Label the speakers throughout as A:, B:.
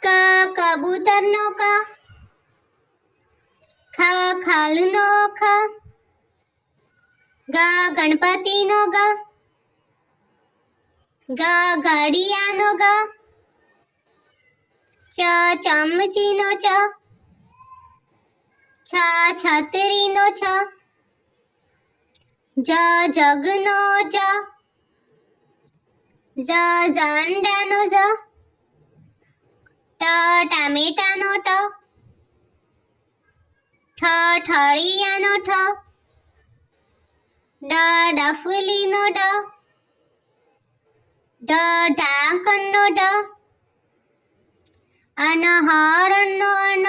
A: ક કબૂતરનો ક, ખ ખાલુનો ખ, ગ ગણપતિનો ગ, ગ ઘડિયાળનો ગ, ચ ચમચીનો ચ, છ છત્રીનો છ, જ જગનો જ, ઝ ઝંડાનો ઝ, ટ ટામેટાનો ટ, ઠ ઠળિયાનો ઠ, ડ ડફલીનો ડ, ઢ ઢાંકણનો ઢ, અન હરણનો અન,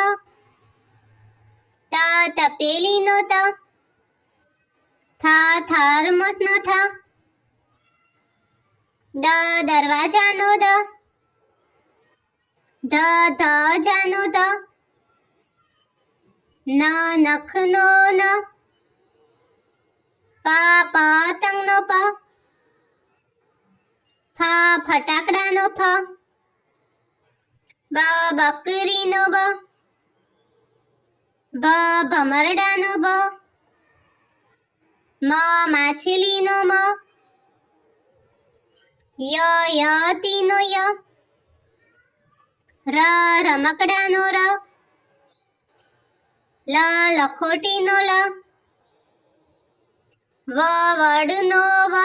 A: ત તપેલીનો ત, થ થર્મસનો થ, દ દરવાજાનો દ, ધ ધજાનો ધ, ન નખનો ન, પ પતંગનો પ, ફ ફટાકડાનો ફ, બ બકરીનો બ, ભ ભમરડાનો ભ, મ માછલીનો મ, યતીનો ય, ર રમકડાનો ર, લ લખોટીનો લ, વ વડનો વ,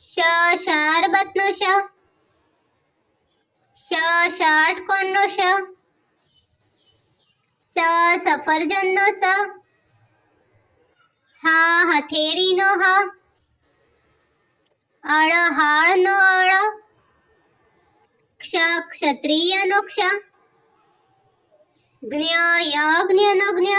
A: શ શરબતનો શ, ષટકોણનો શ, સ સફરજનનો સ, હ હથેળીનો હ, અળ હળનો અળ, ક્ષ ક્ષત્રિયનો ક્ષ, જ્ઞ યજ્ઞનો જ્ઞ,